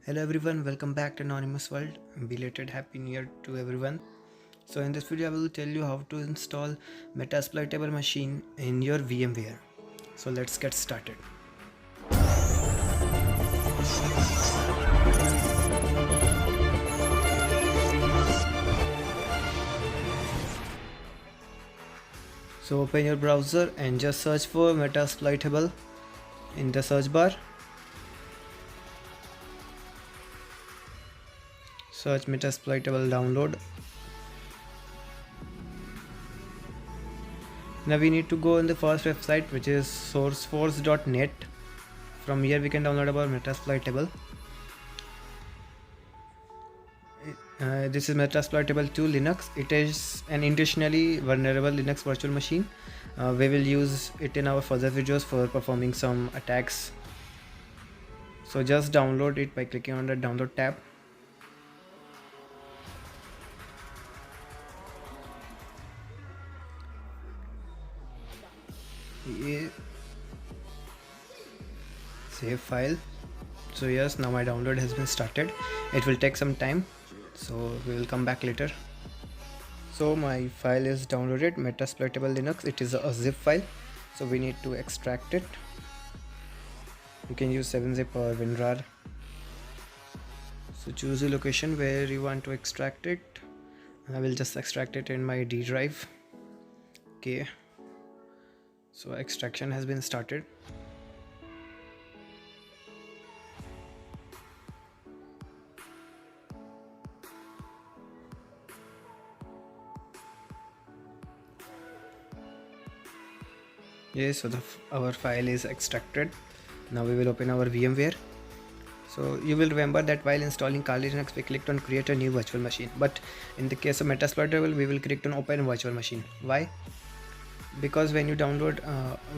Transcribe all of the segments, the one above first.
Hello everyone, welcome back to Anonymous World. Belated Happy New Year to everyone. So in this video I will tell you how to install Metasploitable machine in your VMware. So let's get started. So open your browser and just search for Metasploitable in the search bar. Search Metasploitable download. Now we need to go on the first website, which is sourceforce.net. From here we can download about Metasploitable. This is Metasploitable 2 Linux. It is an intentionally vulnerable Linux virtual machine. We will use it in our further videos for performing some attacks. So just download it by clicking on the download tab. Save file. So yes, now my download has been started. It will take some time, so we will come back later. So my file is downloaded, Metasploitable Linux. It is a zip file, so we need to extract it. You can use 7-zip or WinRAR. So choose the location where you want to extract it. I will just extract it in my D drive. Okay, so extraction has been started. Yes, so our file is extracted. Now we will open our VMware. So you will remember that while installing Kali Linux, we clicked on create a new virtual machine. But in the case of Metasploitable, we will click on open virtual machine. Why? Because when you download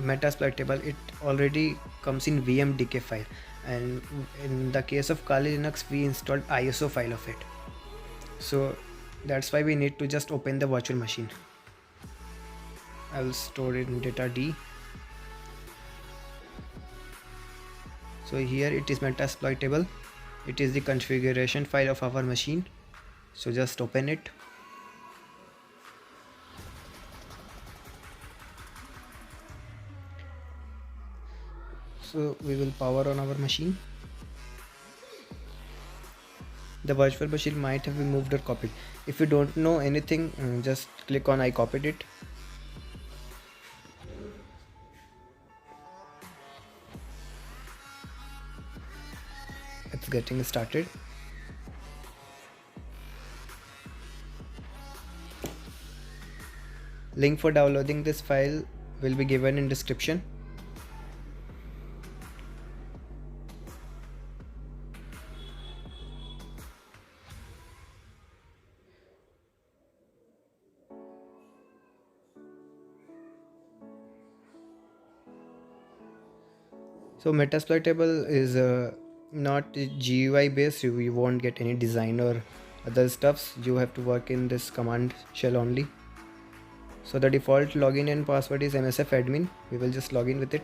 Metasploitable, it already comes in VMDK file. And in the case of Kali Linux, we installed ISO file of it. So that's why we need to just open the virtual machine. I will store it in data D. So here it is Metasploitable. It is the configuration file of our machine. So just open it. So we will power on our machine. The virtual machine might have been moved or copied. If you don't know anything, just click on I copied it. It's getting started. Link for downloading this file will be given in description. So Metasploitable is not GUI based. You won't get any design or other stuffs. You have to work in this command shell only. So the default login and password is msfadmin. We will just log in with it.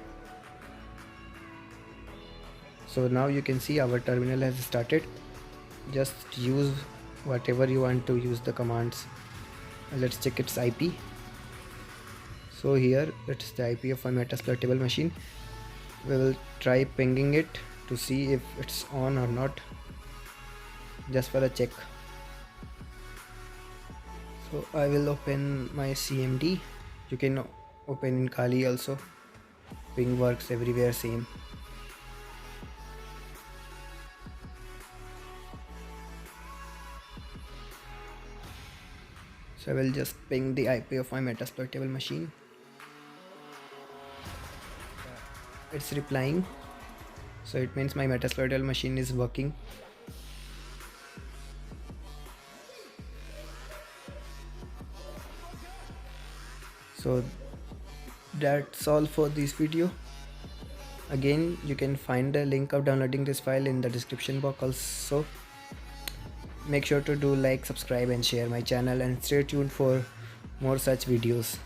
So now you can see our terminal has started. Just use whatever you want to use the commands. Let's check its IP. So here it's the IP of my Metasploitable machine. We will try pinging it to see if it's on or not, just for a check. So I will open my CMD. You can open in Kali also. Ping works everywhere same. So I will just ping the IP of my Metasploitable machine. It's replying, so it means my Metasploitable machine is working. So that's all for this video. Again, you can find the link of downloading this file in the description box also. Make sure to do like, subscribe and share my channel, and stay tuned for more such videos.